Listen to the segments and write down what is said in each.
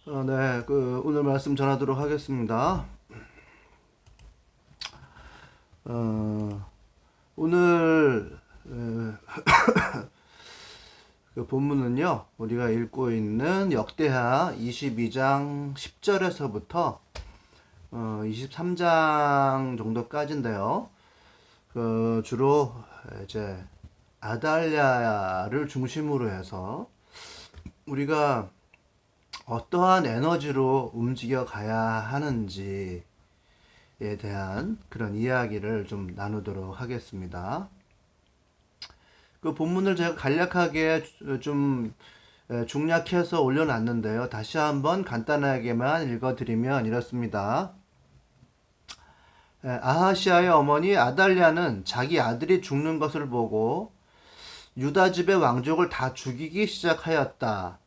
네, 오늘 말씀 전하도록 하겠습니다. 오늘 본문은요, 우리가 읽고 있는 역대하 22장 10절에서부터 23장 정도까지인데요. 주로 이제 아달랴를 중심으로 해서 우리가 어떠한 에너지로 움직여 가야 하는지에 대한 그런 이야기를 좀 나누도록 하겠습니다. 그 본문을 제가 간략하게 좀 중략해서 올려놨는데요. 다시 한번 간단하게만 읽어드리면 이렇습니다. 아하시아의 어머니 아달랴는 자기 아들이 죽는 것을 보고 유다 집의 왕족을 다 죽이기 시작하였다.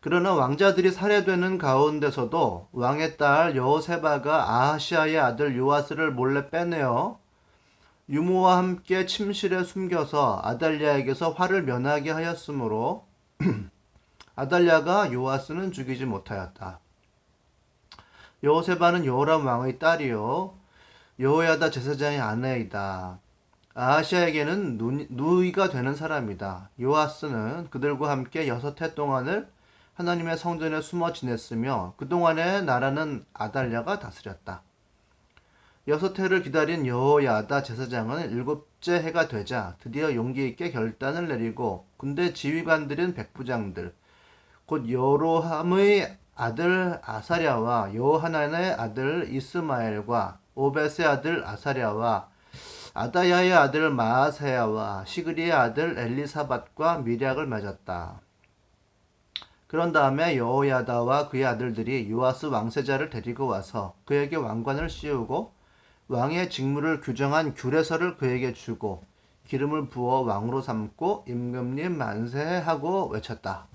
그러나 왕자들이 살해되는 가운데서도 왕의 딸 여호세바가 아하시아의 아들 요아스를 몰래 빼내어 유모와 함께 침실에 숨겨서 아달랴에게서 화를 면하게 하였으므로 아달랴가 요아스는 죽이지 못하였다. 여호세바는 여호람 왕의 딸이요 여호야다 제사장의 아내이다. 아하시아에게는 누이가 되는 사람이다. 요아스는 그들과 함께 6해 동안을 하나님의 성전에 숨어 지냈으며 그동안에 나라는 아달랴가 다스렸다. 6해를 기다린 여호야다 제사장은 7째 해가 되자 드디어 용기 있게 결단을 내리고 군대 지휘관들인 백부장들 곧 여로함의 아들 아사랴와 여호하난의 아들 이스마엘과 오벳의 아들 아사랴와 아다야의 아들 마아세야와 시그리의 아들 엘리사밧과 미략을 맺었다. 그런 다음에 여호야다와 그의 아들들이 요아스 왕세자를 데리고 와서 그에게 왕관을 씌우고 왕의 직무를 규정한 규례서를 그에게 주고 기름을 부어 왕으로 삼고 임금님 만세하고 외쳤다.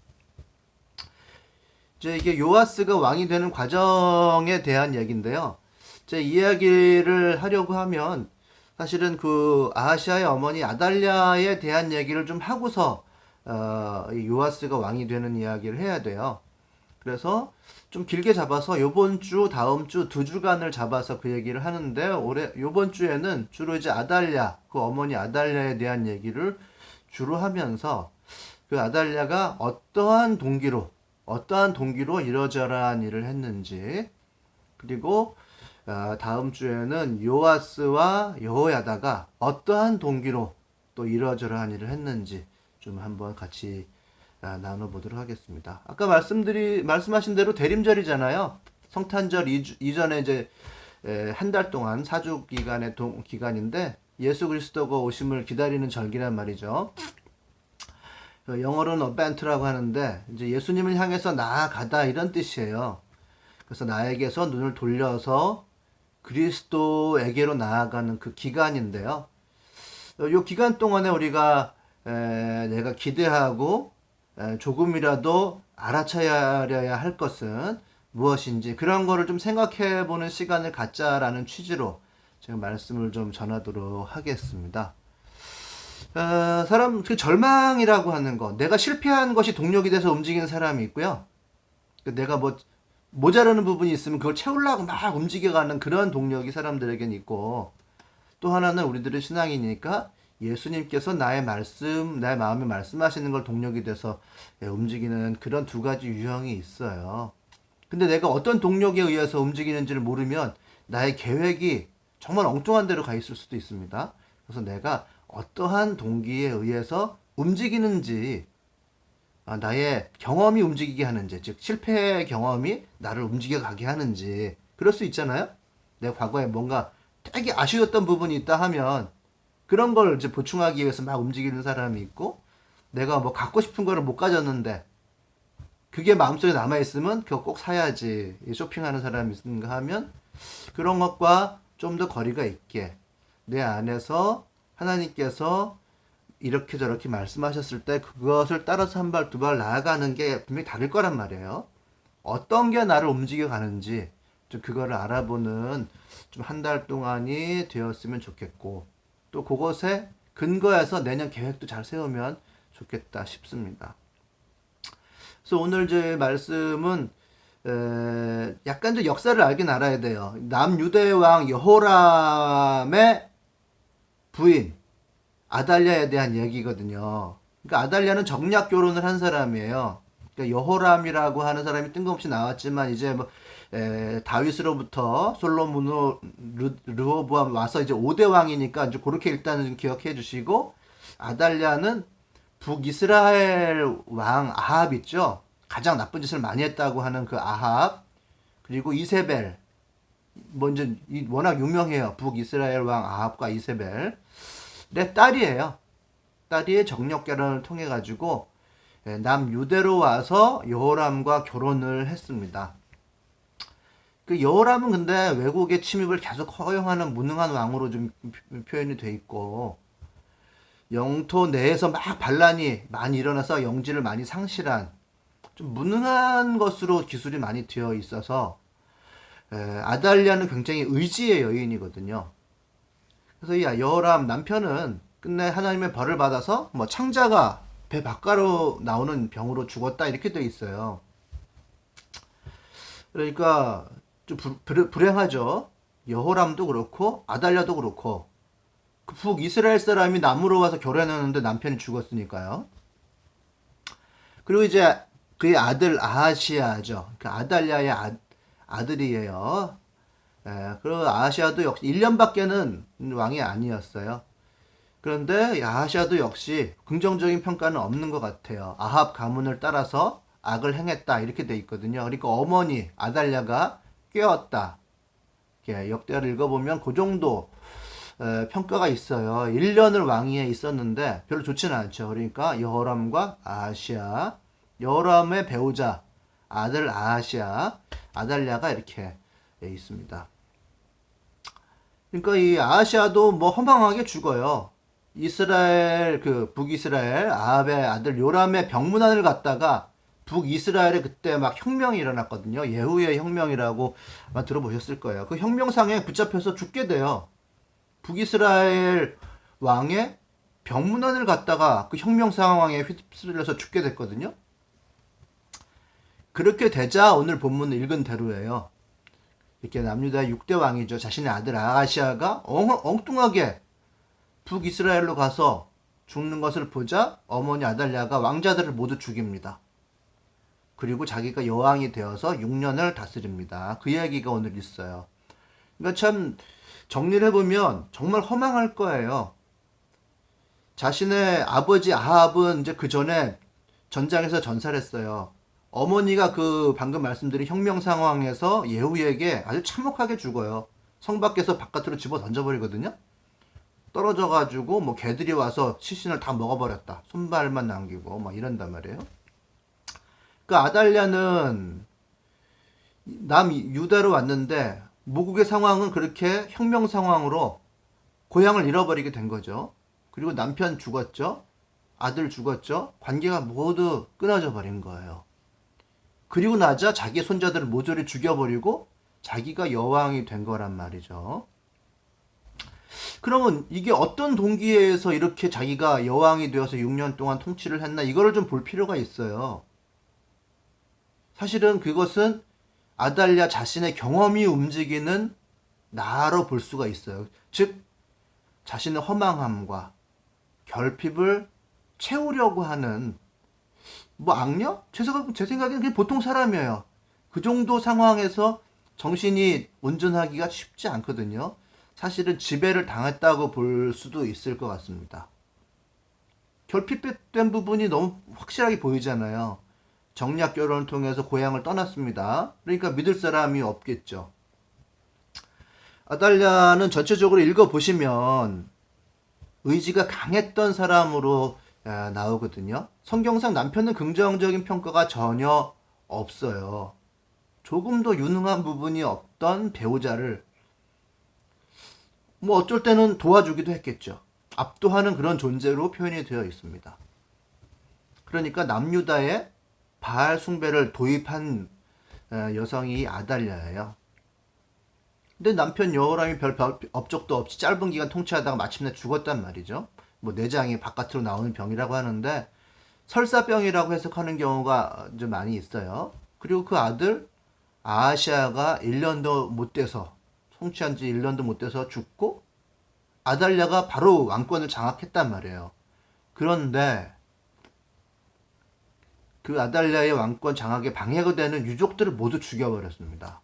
이제 이게 요아스가 왕이 되는 과정에 대한 얘기인데요. 제 이야기를 하려고 하면 사실은 그 아하시아의 어머니 아달랴에 대한 얘기를 좀 하고서 요아스가 왕이 되는 이야기를 해야 돼요. 그래서 좀 길게 잡아서 요번 주, 다음 주 2주간을 잡아서 그 얘기를 하는데 요번 주에는 주로 이제 아달랴, 그 어머니 아달랴에 대한 얘기를 주로 하면서 그 아달랴가 어떠한 동기로 이러저러한 일을 했는지 그리고 다음 주에는 요아스와 여호야다가 어떠한 동기로 또 이러저러한 일을 했는지 좀 한번 같이 나눠보도록 하겠습니다. 아까 말씀하신 대로 대림절이잖아요. 성탄절 이전에 이제 한 달 동안 사주 기간의 기간인데 예수 그리스도가 오심을 기다리는 절기란 말이죠. 영어로는 어벤트라고 하는데 이제 예수님을 향해서 나아가다 이런 뜻이에요. 그래서 나에게서 눈을 돌려서 그리스도에게로 나아가는 그 기간인데요. 이 기간 동안에 우리가 내가 기대하고 조금이라도 알아차려야 할 것은 무엇인지 그런 거를 좀 생각해 보는 시간을 갖자라는 취지로 제가 말씀을 좀 전하도록 하겠습니다. 사람 그 절망이라고 하는 거, 내가 실패한 것이 동력이 돼서 움직이는 사람이 있고요. 내가 뭐 모자라는 부분이 있으면 그걸 채우려고 막 움직여가는 그런 동력이 사람들에겐 있고, 또 하나는 우리들의 신앙이니까 예수님께서 나의 마음에 말씀하시는 걸 동력이 돼서 움직이는 그런 두 가지 유형이 있어요. 근데 내가 어떤 동력에 의해서 움직이는지를 모르면 나의 계획이 정말 엉뚱한 데로 가 있을 수도 있습니다. 그래서 내가 어떠한 동기에 의해서 움직이는지, 나의 경험이 움직이게 하는지, 즉 실패의 경험이 나를 움직여 가게 하는지, 그럴 수 있잖아요. 내 과거에 뭔가 되게 아쉬웠던 부분이 있다 하면 그런 걸 이제 보충하기 위해서 막 움직이는 사람이 있고, 내가 뭐 갖고 싶은 거를 못 가졌는데 그게 마음속에 남아 있으면 그거 꼭 사야지 쇼핑하는 사람이 있는가 하면 그런 것과 좀 더 거리가 있게 내 안에서 하나님께서 이렇게 저렇게 말씀하셨을 때 그것을 따라서 한 발 두 발 나아가는 게 분명히 다를 거란 말이에요. 어떤 게 나를 움직여 가는지 좀 그거를 알아보는 좀 한 달 동안이 되었으면 좋겠고, 또 그것에 근거해서 내년 계획도 잘 세우면 좋겠다 싶습니다. 그래서 오늘 제 말씀은 약간 좀 역사를 알긴 알아야 돼요. 남유대 왕 여호람의 부인 아달랴에 대한 얘기거든요. 그러니까 아달랴는 정략 결혼을 한 사람이에요. 그러니까 여호람이라고 하는 사람이 뜬금없이 나왔지만 이제 뭐 다윗으로부터 솔로몬으로 르호보암 와서 이제 5대 왕이니까 이제 그렇게 일단은 좀 기억해 주시고, 아달랴는 북이스라엘 왕 아합 있죠. 가장 나쁜 짓을 많이 했다고 하는 그 아합, 그리고 이세벨, 먼저 워낙 유명해요. 북이스라엘 왕 아합과 이세벨의 딸이에요. 딸이 정력 결혼을 통해 가지고 남유대로 와서 여호람과 결혼을 했습니다. 그 여호람은 근데 외국의 침입을 계속 허용하는 무능한 왕으로 좀 표현이 돼 있고, 영토 내에서 막 반란이 많이 일어나서 영지를 많이 상실한 좀 무능한 것으로 기술이 많이 되어 있어서 아달랴는 굉장히 의지의 여인이거든요. 그래서 이 여호람 남편은 끝내 하나님의 벌을 받아서 뭐 창자가 배 바깥으로 나오는 병으로 죽었다 이렇게 돼 있어요. 그러니까 좀 불행하죠. 여호람도 그렇고 아달랴도 그렇고 그 북이스라엘 사람이 남으로 와서 결혼했는데 남편이 죽었으니까요. 그리고 이제 그의 아들 아하시아죠. 그 아달랴의 아들이에요. 그리고 아하시아도 역시 1년밖에는 왕이 아니었어요. 그런데 아하시아도 역시 긍정적인 평가는 없는 것 같아요. 아합 가문을 따라서 악을 행했다 이렇게 돼 있거든요. 그러니까 어머니 아달랴가 꾀었다. 역대를 읽어보면 그 정도 평가가 있어요. 1년을 왕위에 있었는데 별로 좋지는 않죠. 그러니까 여호람과 아하시아, 여호람의 배우자 아들 아하시아, 아달랴가 이렇게 있습니다. 그러니까 이 아하시아도 뭐 허망하게 죽어요. 이스라엘 그 북이스라엘 아합의 아들 요람의 병문안을 갖다가 북이스라엘에 그때 막 혁명이 일어났거든요. 예후의 혁명이라고 아마 들어보셨을 거예요. 그 혁명상에 붙잡혀서 죽게 돼요. 북이스라엘 왕의 병문안을 갖다가 그 혁명 상황에 휩쓸려서 죽게 됐거든요. 그렇게 되자 오늘 본문을 읽은 대로예요. 이렇게 남유다 6대 왕이죠. 자신의 아들 아하시아가 엉뚱하게 북이스라엘로 가서 죽는 것을 보자 어머니 아달랴가 왕자들을 모두 죽입니다. 그리고 자기가 여왕이 되어서 6년을 다스립니다. 그 이야기가 오늘 있어요. 그러니까 참 정리를 해보면 정말 허망할 거예요. 자신의 아버지 아합은 이제 그 전에 전장에서 전사를 했어요. 어머니가 그 방금 말씀드린 혁명 상황에서 예후에게 아주 참혹하게 죽어요. 성 밖에서 바깥으로 집어 던져버리거든요. 떨어져가지고 뭐 개들이 와서 시신을 다 먹어버렸다. 손발만 남기고 막 이런단 말이에요. 그 아달랴는 남유다로 왔는데 모국의 상황은 그렇게 혁명 상황으로 고향을 잃어버리게 된 거죠. 그리고 남편 죽었죠. 아들 죽었죠. 관계가 모두 끊어져 버린 거예요. 그리고 나자 자기 손자들을 모조리 죽여버리고 자기가 여왕이 된 거란 말이죠. 그러면 이게 어떤 동기에서 이렇게 자기가 여왕이 되어서 6년 동안 통치를 했나, 이거를 좀 볼 필요가 있어요. 사실은 그것은 아달랴 자신의 경험이 움직이는 나로 볼 수가 있어요. 즉 자신의 허망함과 결핍을 채우려고 하는 뭐 악녀? 제 생각에는 그냥 보통 사람이에요. 그 정도 상황에서 정신이 온전하기가 쉽지 않거든요. 사실은 지배를 당했다고 볼 수도 있을 것 같습니다. 결핍된 부분이 너무 확실하게 보이잖아요. 정략 결혼을 통해서 고향을 떠났습니다. 그러니까 믿을 사람이 없겠죠. 아달랴는 전체적으로 읽어보시면 의지가 강했던 사람으로 나오거든요. 성경상 남편은 긍정적인 평가가 전혀 없어요. 조금 더 유능한 부분이 없던 배우자를 뭐 어쩔 때는 도와주기도 했겠죠. 압도하는 그런 존재로 표현이 되어 있습니다. 그러니까 남유다에 바알 숭배를 도입한 여성이 아달랴예요. 근데 남편 여호람이 별 업적도 없이 짧은 기간 통치하다가 마침내 죽었단 말이죠. 뭐 내장이 바깥으로 나오는 병이라고 하는데 설사병이라고 해석하는 경우가 좀 많이 있어요. 그리고 그 아들 아하시아가 1년도 못 돼서 통치한 지 1년도 못 돼서 죽고 아달랴가 바로 왕권을 장악했단 말이에요. 그런데 그 아달랴의 왕권 장악에 방해가 되는 유족들을 모두 죽여버렸습니다.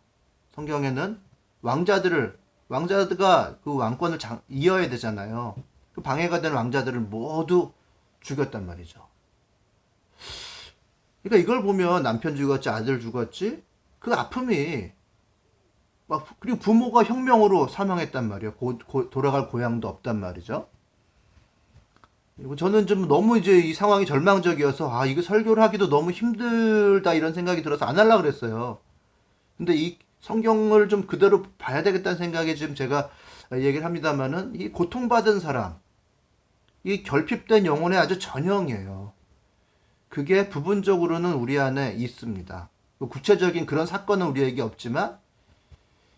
성경에는 왕자가 그 왕권을 이어야 되잖아요. 그 방해가 되는 왕자들을 모두 죽였단 말이죠. 그러니까 이걸 보면 남편 죽었지, 아들 죽었지, 그 아픔이 그리고 부모가 혁명으로 사망했단 말이에요. 돌아갈 고향도 없단 말이죠. 그리고 저는 좀 너무 이제 이 상황이 절망적이어서 이거 설교를 하기도 너무 힘들다 이런 생각이 들어서 안 하려고 그랬어요. 근데 이 성경을 좀 그대로 봐야 되겠다는 생각에 지금 제가 얘기를 합니다만은 이 고통받은 사람, 이 결핍된 영혼의 아주 전형이에요. 그게 부분적으로는 우리 안에 있습니다. 구체적인 그런 사건은 우리에게 없지만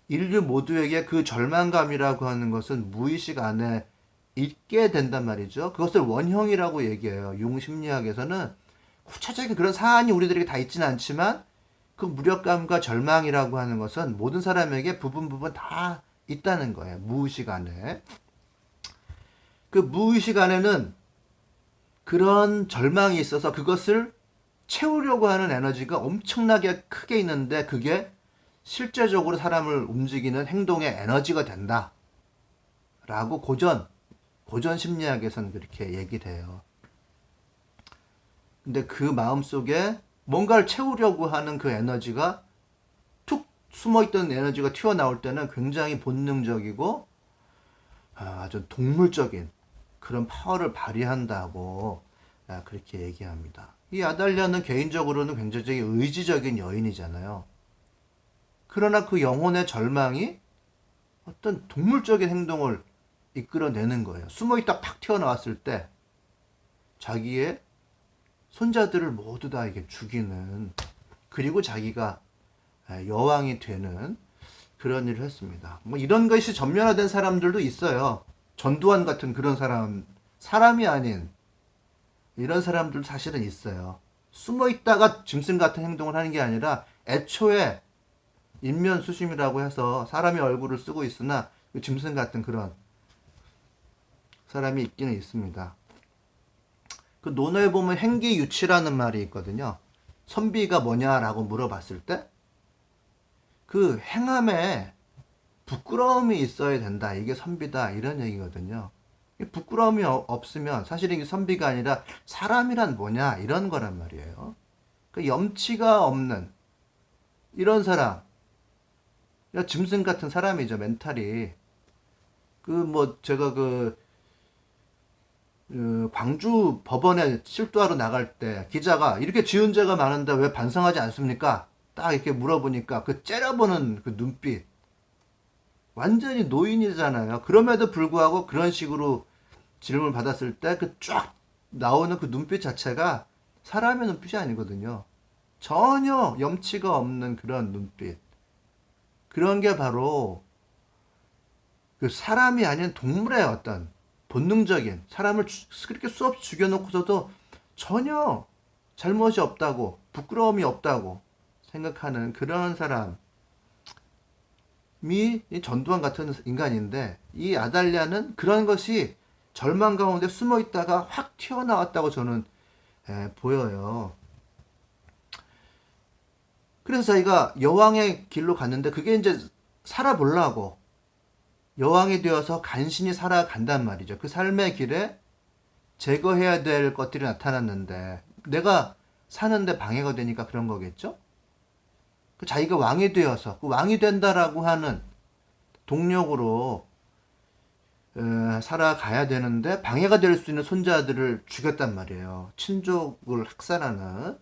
인류 모두에게 그 절망감이라고 하는 것은 무의식 안에 있게 된단 말이죠. 그것을 원형이라고 얘기해요. 융 심리학에서는 구체적인 그런 사안이 우리들에게 다 있지는 않지만 그 무력감과 절망이라고 하는 것은 모든 사람에게 부분 다 있다는 거예요. 무의식 안에. 그 무의식 안에는 그런 절망이 있어서 그것을 채우려고 하는 에너지가 엄청나게 크게 있는데 그게 실제적으로 사람을 움직이는 행동의 에너지가 된다. 라고 고전 심리학에서는 그렇게 얘기를 해요. 근데 그 마음속에 뭔가를 채우려고 하는 그 에너지가 툭 숨어있던 에너지가 튀어나올 때는 굉장히 본능적이고 아주 동물적인 그런 파워를 발휘한다고 그렇게 얘기합니다. 이 아달랴는 개인적으로는 굉장히 의지적인 여인이잖아요. 그러나 그 영혼의 절망이 어떤 동물적인 행동을 이끌어내는 거예요. 숨어있다 팍 튀어나왔을 때 자기의 손자들을 모두 다 이게 죽이는, 그리고 자기가 여왕이 되는 그런 일을 했습니다. 뭐 이런 것이 전면화된 사람들도 있어요. 전두환 같은 그런 사람이 아닌 이런 사람들도 사실은 있어요. 숨어 있다가 짐승 같은 행동을 하는 게 아니라 애초에 인면수심이라고 해서 사람의 얼굴을 쓰고 있으나 짐승 같은 그런 사람이 있기는 있습니다. 그 논어에 보면 행기유치라는 말이 있거든요. 선비가 뭐냐라고 물어봤을 때 그 행함에 부끄러움이 있어야 된다. 이게 선비다. 이런 얘기거든요. 부끄러움이 없으면 사실은 이게 선비가 아니라 사람이란 뭐냐 이런 거란 말이에요. 그 염치가 없는 이런 사람, 짐승 같은 사람이죠. 멘탈이. 제가 광주 법원에 실도하러 나갈 때 기자가 이렇게 지은 죄가 많은데 왜 반성하지 않습니까? 딱 이렇게 물어보니까 그 째려보는 그 눈빛, 완전히 노인이잖아요. 그럼에도 불구하고 그런 식으로 질문을 받았을 때 그 쫙 나오는 그 눈빛 자체가 사람의 눈빛이 아니거든요. 전혀 염치가 없는 그런 눈빛. 그런 게 바로 그 사람이 아닌 동물의 어떤 본능적인, 사람을 그렇게 수없이 죽여놓고서도 전혀 잘못이 없다고, 부끄러움이 없다고 생각하는 그런 사람이 전두환 같은 인간인데, 이 아달랴는 그런 것이 절망 가운데 숨어 있다가 확 튀어나왔다고 저는 보여요. 그래서 자기가 여왕의 길로 갔는데 그게 이제 살아보려고 여왕이 되어서 간신히 살아간단 말이죠. 그 삶의 길에 제거해야 될 것들이 나타났는데 내가 사는데 방해가 되니까 그런 거겠죠? 자기가 왕이 되어서 그 왕이 된다라고 하는 동력으로 살아가야 되는데 방해가 될 수 있는 손자들을 죽였단 말이에요. 친족을 학살하는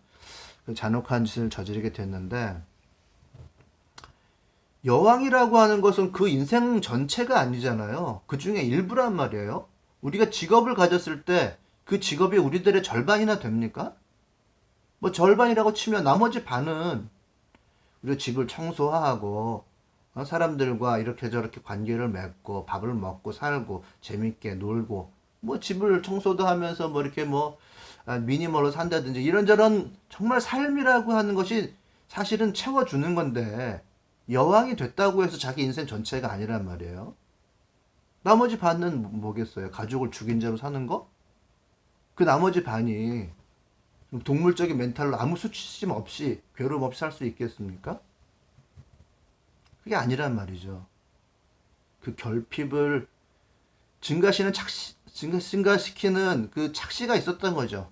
그 잔혹한 짓을 저지르게 됐는데, 여왕이라고 하는 것은 그 인생 전체가 아니잖아요. 그 중에 일부란 말이에요. 우리가 직업을 가졌을 때 그 직업이 우리들의 절반이나 됩니까? 뭐 절반이라고 치면 나머지 반은 우리가 집을 청소하고 사람들과 이렇게 저렇게 관계를 맺고 밥을 먹고 살고 재밌게 놀고 뭐 집을 청소도 하면서 뭐 이렇게 뭐 미니멀로 산다든지 이런저런 정말 삶이라고 하는 것이 사실은 채워주는 건데 여왕이 됐다고 해서 자기 인생 전체가 아니란 말이에요. 나머지 반은 뭐겠어요? 가족을 죽인 죄로 사는 거? 그 나머지 반이 동물적인 멘탈로 아무 수치심 없이 괴로움 없이 살 수 있겠습니까? 그게 아니란 말이죠. 그 결핍을 증가시키는 그 착시가 있었던 거죠.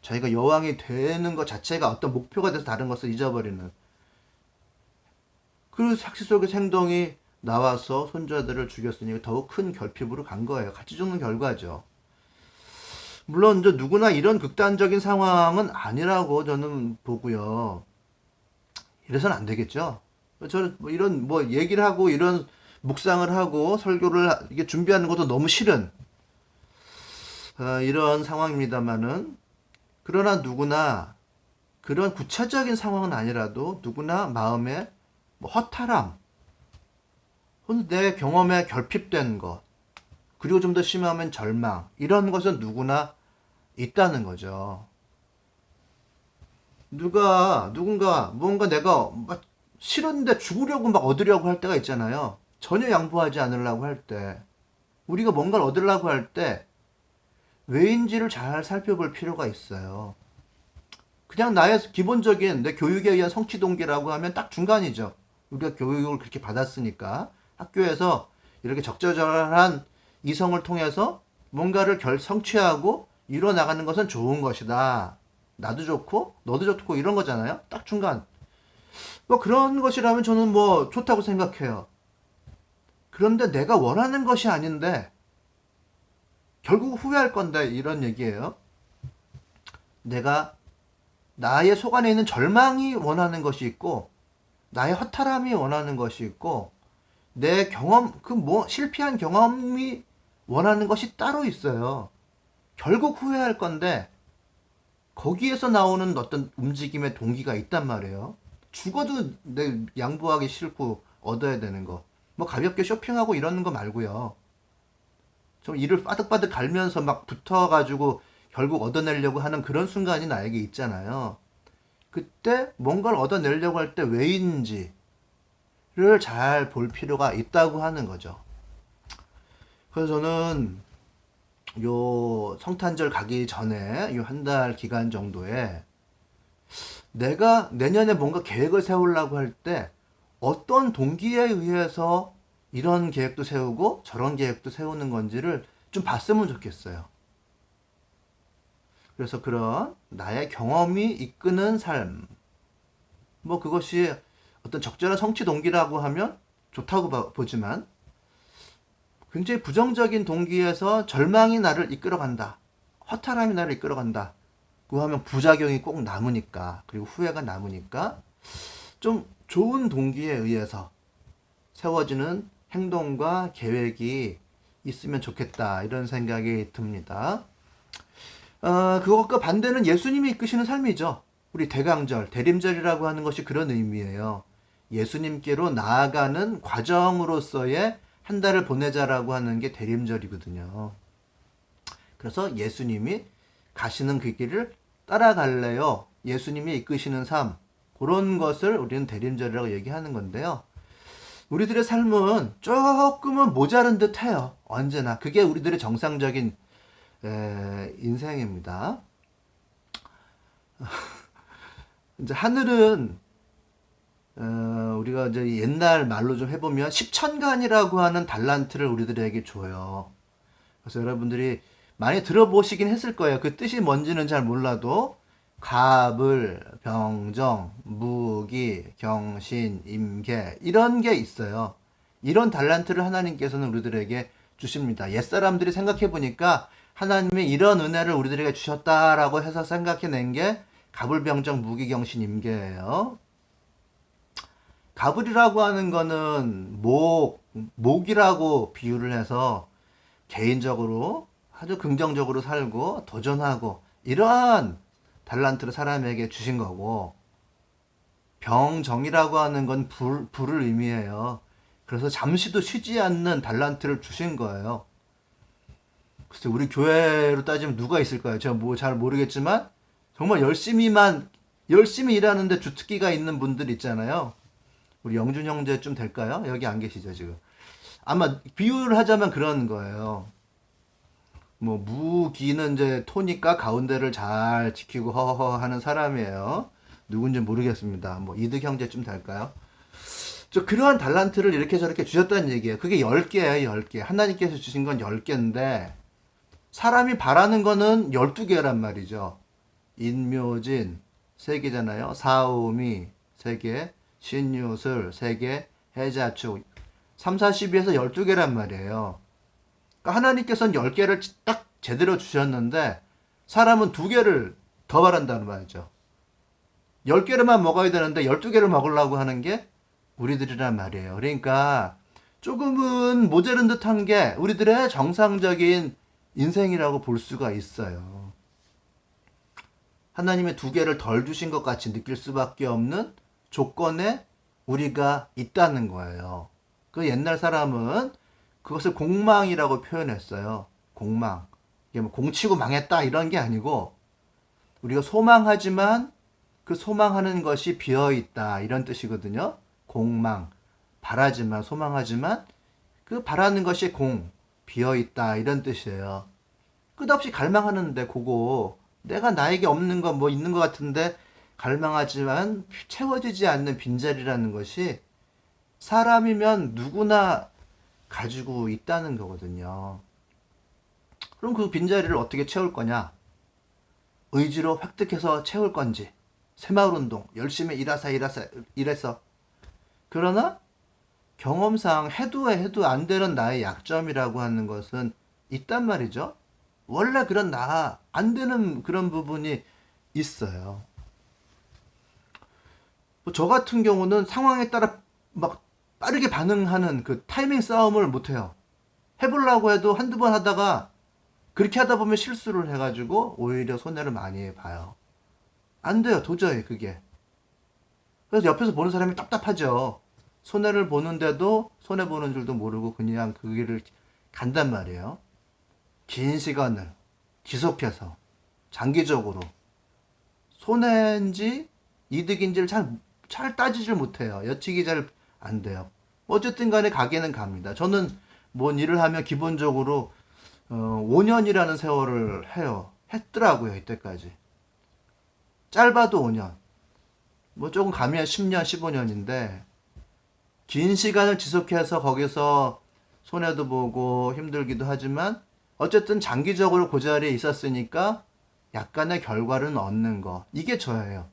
자기가 여왕이 되는 것 자체가 어떤 목표가 돼서 다른 것을 잊어버리는 그 착시 속의 행동이 나와서 손자들을 죽였으니 더욱 큰 결핍으로 간 거예요. 같이 죽는 결과죠. 물론 이제 누구나 이런 극단적인 상황은 아니라고 저는 보고요. 이래서는 안 되겠죠. 저는 뭐 이런 뭐 얘기를 하고 이런 묵상을 하고 설교를 이게 준비하는 것도 너무 싫은 이런 상황입니다만은 그러나 누구나 그런 구체적인 상황은 아니라도 누구나 마음에 뭐 허탈함 혹은 내 경험에 결핍된 것 그리고 좀 더 심하면 절망 이런 것은 누구나 있다는 거죠. 누군가 뭔가 내가 막 싫은데 죽으려고 막 얻으려고 할 때가 있잖아요. 전혀 양보하지 않으려고 할 때, 우리가 뭔가를 얻으려고 할 때 왜인지를 잘 살펴볼 필요가 있어요. 그냥 나의 기본적인 내 교육에 의한 성취 동기라고 하면 딱 중간이죠. 우리가 교육을 그렇게 받았으니까 학교에서 이렇게 적절한 이성을 통해서 뭔가를 성취하고 이뤄 나가는 것은 좋은 것이다. 나도 좋고 너도 좋고 이런 거잖아요. 딱 중간. 뭐 그런 것이라면 저는 뭐 좋다고 생각해요. 그런데 내가 원하는 것이 아닌데 결국 후회할 건데 이런 얘기예요. 내가 나의 속 안에 있는 절망이 원하는 것이 있고 나의 허탈함이 원하는 것이 있고 내 경험 그 뭐 실패한 경험이 원하는 것이 따로 있어요. 결국 후회할 건데 거기에서 나오는 어떤 움직임의 동기가 있단 말이에요. 죽어도 내 양보하기 싫고 얻어야 되는 거. 뭐 가볍게 쇼핑하고 이러는 거 말고요. 좀 이를 빠득빠득 갈면서 막 붙어가지고 결국 얻어내려고 하는 그런 순간이 나에게 있잖아요. 그때 뭔가를 얻어내려고 할 때 왜인지를 잘 볼 필요가 있다고 하는 거죠. 그래서 저는 요 성탄절 가기 전에 요 한 달 기간 정도에 내가 내년에 뭔가 계획을 세우려고 할 때 어떤 동기에 의해서 이런 계획도 세우고 저런 계획도 세우는 건지를 좀 봤으면 좋겠어요. 그래서 그런 나의 경험이 이끄는 삶, 뭐 그것이 어떤 적절한 성취 동기라고 하면 좋다고 보지만 굉장히 부정적인 동기에서 절망이 나를 이끌어간다. 허탈함이 나를 이끌어간다. 그 하면 부작용이 꼭 남으니까 그리고 후회가 남으니까 좀 좋은 동기에 의해서 세워지는 행동과 계획이 있으면 좋겠다 이런 생각이 듭니다. 그것과 반대는 예수님이 이끄시는 삶이죠. 우리 대강절, 대림절이라고 하는 것이 그런 의미예요. 예수님께로 나아가는 과정으로서의 한 달을 보내자라고 하는 게 대림절이거든요. 그래서 예수님이 가시는 그 길을 따라갈래요. 예수님이 이끄시는 삶, 그런 것을 우리는 대림절이라고 얘기하는 건데요. 우리들의 삶은 조금은 모자른 듯 해요. 언제나. 그게 우리들의 정상적인 인생입니다. 이제 하늘은 우리가 이제 옛날 말로 좀 해보면 십천간이라고 하는 달란트를 우리들에게 줘요. 그래서 여러분들이 많이 들어보시긴 했을 거예요. 그 뜻이 뭔지는 잘 몰라도 갑을, 병정, 무기, 경신, 임계 이런 게 있어요. 이런 달란트를 하나님께서는 우리들에게 주십니다. 옛사람들이 생각해 보니까 하나님이 이런 은혜를 우리들에게 주셨다라고 해서 생각해낸 게 갑을, 병정, 무기, 경신, 임계예요. 갑을이라고 하는 거는 목이라고 비유를 해서 개인적으로 아주 긍정적으로 살고 도전하고 이러한 달란트를 사람에게 주신 거고, 병정이라고 하는 건 불을 의미해요. 그래서 잠시도 쉬지 않는 달란트를 주신 거예요. 글쎄, 우리 교회로 따지면 누가 있을까요? 제가 뭐 잘 모르겠지만 정말 열심히 일하는데 주특기가 있는 분들 있잖아요. 우리 영준 형제쯤 될까요? 여기 안 계시죠, 지금. 아마 비유를 하자면 그런 거예요. 뭐 무기는 이제 토니까 가운데를 잘 지키고 허허 하는 사람이에요. 누군지 모르겠습니다. 뭐 이득 형제쯤 될까요? 저 그러한 달란트를 이렇게 저렇게 주셨다는 얘기예요. 그게 10개예요, 10개. 하나님께서 주신 건 10개인데 사람이 바라는 거는 12개란 말이죠. 인묘진 3개잖아요. 사오미 3개, 신유술 3개, 해자축 3, 4, 12에서 12개란 말이에요. 그러니까 하나님께서는 10개를 딱 제대로 주셨는데 사람은 2개를 더 바란다는 말이죠. 10개를만 먹어야 되는데 12개를 먹으려고 하는 게 우리들이란 말이에요. 그러니까 조금은 모자른 듯한 게 우리들의 정상적인 인생이라고 볼 수가 있어요. 하나님의 2개를 덜 주신 것 같이 느낄 수밖에 없는 조건에 우리가 있다는 거예요. 그 옛날 사람은 그것을 공망이라고 표현했어요. 공망. 이게 뭐 공치고 망했다 이런 게 아니고 우리가 소망하지만 그 소망하는 것이 비어있다 이런 뜻이거든요. 공망. 바라지만 소망하지만 그 바라는 것이 비어있다 이런 뜻이에요. 끝없이 갈망하는데 그거 내가 나에게 없는 거 뭐 있는 것 같은데 갈망하지만 채워지지 않는 빈자리라는 것이 사람이면 누구나 가지고 있다는 거거든요. 그럼 그 빈자리를 어떻게 채울 거냐? 의지로 획득해서 채울 건지 새마을운동 열심히 일해서 그러나 경험상 해도 안 되는 나의 약점이라고 하는 것은 있단 말이죠. 원래 그런 안 되는 그런 부분이 있어요. 저 같은 경우는 상황에 따라 막 빠르게 반응하는 그 타이밍 싸움을 못해요. 해보려고 해도 한두 번 하다가 그렇게 하다 보면 실수를 해가지고 오히려 손해를 많이 봐요. 안 돼요, 도저히 그게. 그래서 옆에서 보는 사람이 답답하죠. 손해를 보는데도 손해보는 줄도 모르고 그냥 그 길을 간단 말이에요. 긴 시간을 지속해서 장기적으로 손해인지 이득인지를 잘 따지질 못해요. 예측이 잘 안 돼요. 어쨌든 간에 가게는 갑니다. 저는 뭔 일을 하면 기본적으로 5년이라는 세월을 했더라고요. 이때까지. 짧아도 5년. 뭐 조금 가면 10년, 15년인데 긴 시간을 지속해서 거기서 손해도 보고 힘들기도 하지만 어쨌든 장기적으로 그 자리에 있었으니까 약간의 결과를 얻는 거. 이게 저예요.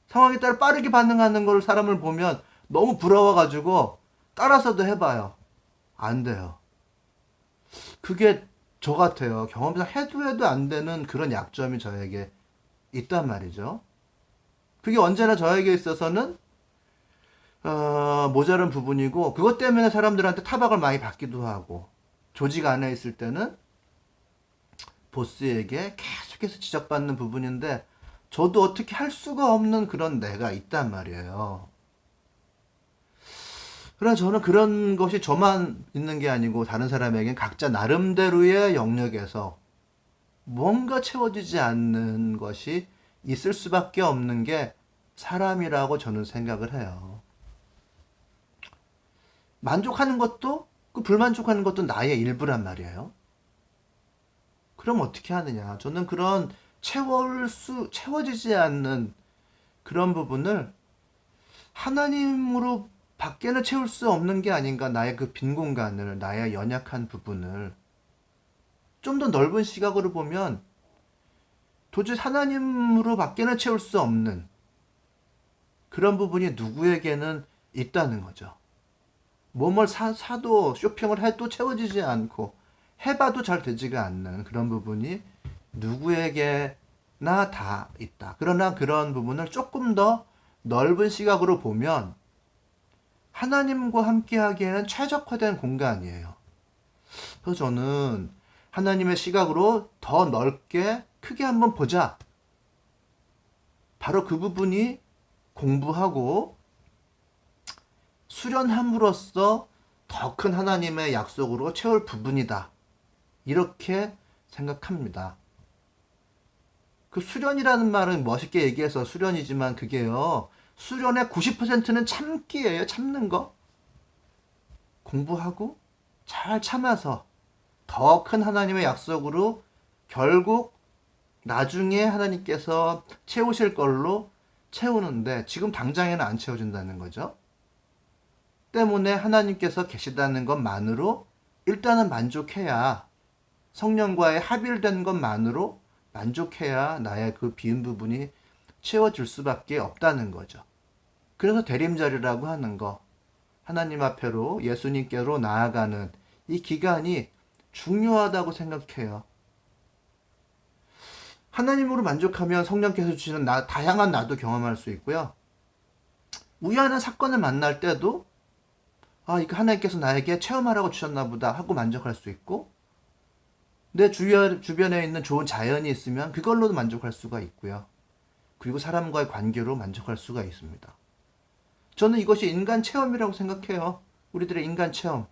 상황에 따라 빠르게 반응하는 걸 사람을 보면 너무 부러워가지고 따라서도 해봐요. 안 돼요. 그게 저 같아요. 경험상 해도 안 되는 그런 약점이 저에게 있단 말이죠. 그게 언제나 저에게 있어서는 모자란 부분이고 그것 때문에 사람들한테 타박을 많이 받기도 하고 조직 안에 있을 때는 보스에게 계속해서 지적받는 부분인데 저도 어떻게 할 수가 없는 그런 내가 있단 말이에요. 그러나 저는 그런 것이 저만 있는 게 아니고 다른 사람에겐 각자 나름대로의 영역에서 뭔가 채워지지 않는 것이 있을 수밖에 없는 게 사람이라고 저는 생각을 해요. 만족하는 것도 그 불만족하는 것도 나의 일부란 말이에요. 그럼 어떻게 하느냐? 저는 그런 채워지지 않는 그런 부분을 하나님으로 밖에는 채울 수 없는 게 아닌가. 나의 그 빈 공간을, 나의 연약한 부분을 좀 더 넓은 시각으로 보면 도저히 하나님으로 밖에는 채울 수 없는 그런 부분이 누구에게는 있다는 거죠. 뭐뭘 사도 쇼핑을 해도 채워지지 않고 해봐도 잘 되지가 않는 그런 부분이 누구에게나 다 있다. 그러나 그런 부분을 조금 더 넓은 시각으로 보면 하나님과 함께 하기에는 최적화된 공간이에요. 그래서 저는 하나님의 시각으로 더 넓게 크게 한번 보자. 바로 그 부분이 공부하고 수련함으로써 더 큰 하나님의 약속으로 채울 부분이다. 이렇게 생각합니다. 그 수련이라는 말은 멋있게 얘기해서 수련이지만 그게요. 수련의 90%는 참기예요. 참는 거. 공부하고 잘 참아서 더 큰 하나님의 약속으로 결국 나중에 하나님께서 채우실 걸로 채우는데 지금 당장에는 안 채워준다는 거죠. 때문에 하나님께서 계시다는 것만으로 일단은 만족해야 성령과의 합일된 것만으로 만족해야 나의 그 빈 부분이 채워질 수밖에 없다는 거죠. 그래서 대림절이라고 하는 거, 하나님 앞에로 예수님께로 나아가는 이 기간이 중요하다고 생각해요. 하나님으로 만족하면 성령께서 주시는 다양한 나도 경험할 수 있고요. 우연한 사건을 만날 때도 이거 하나님께서 나에게 체험하라고 주셨나 보다 하고 만족할 수 있고, 내 주변에 있는 좋은 자연이 있으면 그걸로도 만족할 수가 있고요. 그리고 사람과의 관계로 만족할 수가 있습니다. 저는 이것이 인간 체험이라고 생각해요. 우리들의 인간 체험.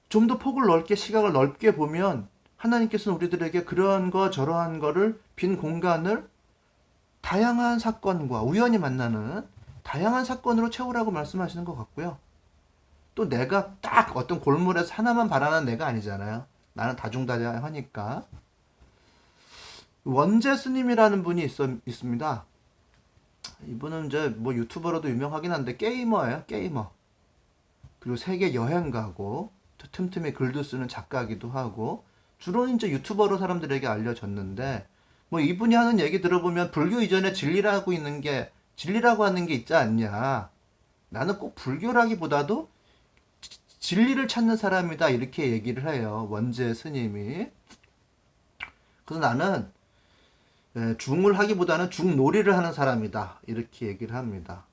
좀 더 폭을 넓게, 시각을 넓게 보면 하나님께서는 우리들에게 그런 거 저러한 거를, 빈 공간을 다양한 사건과 우연히 만나는 다양한 사건으로 채우라고 말씀하시는 것 같고요. 또 내가 딱 어떤 골몰에서 하나만 바라는 내가 아니잖아요. 나는 다중다양하니까. 원재 스님이라는 분이 있습니다. 이분은 이제 뭐 유튜버로도 유명하긴 한데 게이머예요. 게이머. 그리고 세계 여행가고 틈틈이 글도 쓰는 작가기도 하고 주로 이제 유튜버로 사람들에게 알려졌는데, 뭐 이분이 하는 얘기 들어보면 불교 이전에 진리라고 하는 게 있지 않냐. 나는 꼭 불교라기보다도 진리를 찾는 사람이다 이렇게 얘기를 해요. 원재 스님이. 그래서 나는 중을 하기보다는 중놀이를 하는 사람이다 이렇게 얘기를 합니다.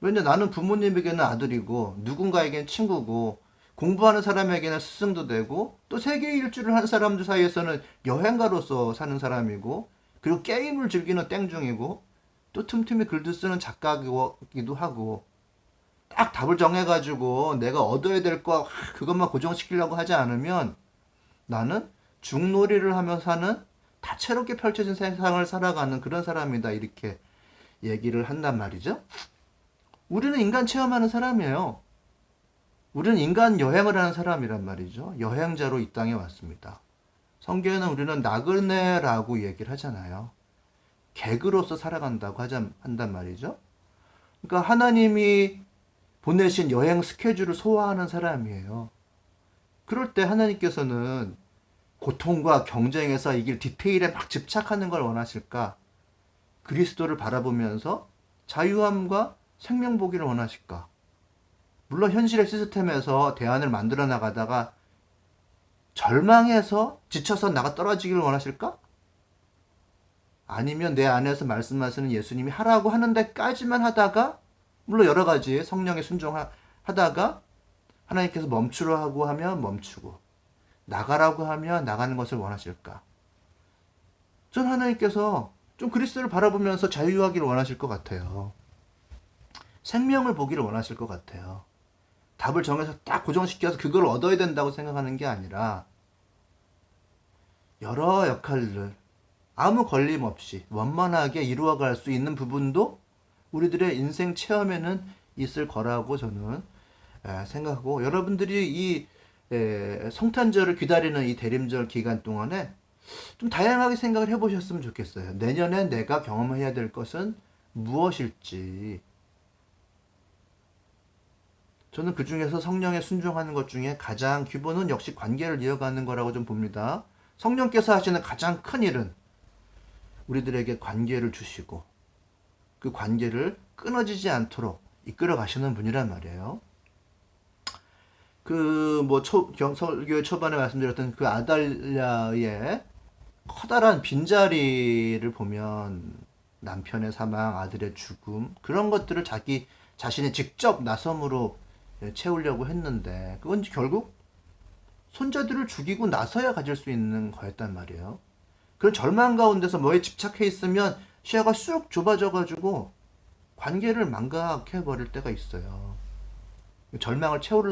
왜냐, 나는 부모님에게는 아들이고 누군가에게는 친구고 공부하는 사람에게는 스승도 되고 또 세계 일주를 하는 사람들 사이에서는 여행가로서 사는 사람이고, 그리고 게임을 즐기는 땡중이고 또 틈틈이 글도 쓰는 작가이기도 하고, 딱 답을 정해가지고 내가 얻어야 될 거 그것만 고정시키려고 하지 않으면 나는 중놀이를 하며 사는 다채롭게 펼쳐진 세상을 살아가는 그런 사람이다 이렇게 얘기를 한단 말이죠. 우리는 인간 체험하는 사람이에요. 우리는 인간 여행을 하는 사람이란 말이죠. 여행자로 이 땅에 왔습니다. 성경에는 우리는 나그네라고 얘기를 하잖아요. 객으로서 살아간다고 한단 말이죠. 그러니까 하나님이 보내신 여행 스케줄을 소화하는 사람이에요. 그럴 때 하나님께서는 고통과 경쟁에서 이길 디테일에 막 집착하는 걸 원하실까? 그리스도를 바라보면서 자유함과 생명 보기를 원하실까? 물론 현실의 시스템에서 대안을 만들어 나가다가 절망해서 지쳐서 나가 떨어지기를 원하실까? 아니면 내 안에서 말씀하시는 예수님이 하라고 하는 데까지만 하다가, 물론 여러 가지 성령에 순종하다가 하나님께서 멈추라고 하면 멈추고 나가라고 하면 나가는 것을 원하실까? 전 하나님께서 좀 그리스도를 바라보면서 자유하기를 원하실 것 같아요. 생명을 보기를 원하실 것 같아요. 답을 정해서 딱 고정시켜서 그걸 얻어야 된다고 생각하는 게 아니라 여러 역할들 아무 걸림 없이 원만하게 이루어갈 수 있는 부분도 우리들의 인생 체험에는 있을 거라고 저는 생각하고, 여러분들이 이 성탄절을 기다리는 이 대림절 기간 동안에 좀 다양하게 생각을 해보셨으면 좋겠어요. 내년에 내가 경험해야 될 것은 무엇일지. 저는 그 중에서 성령에 순종하는 것 중에 가장 기본은 역시 관계를 이어가는 거라고 좀 봅니다. 성령께서 하시는 가장 큰 일은 우리들에게 관계를 주시고 그 관계를 끊어지지 않도록 이끌어 가시는 분이란 말이에요. 설교의 초반에 말씀드렸던 그 아달랴의 커다란 빈자리를 보면 남편의 사망, 아들의 죽음, 그런 것들을 자기 자신이 직접 나섬으로 채우려고 했는데 그건 결국 손자들을 죽이고 나서야 가질 수 있는 거였단 말이에요. 그런 절망 가운데서 뭐에 집착해 있으면 시야가 쑥 좁아져가지고 관계를 망각해 버릴 때가 있어요. 절망을 채우려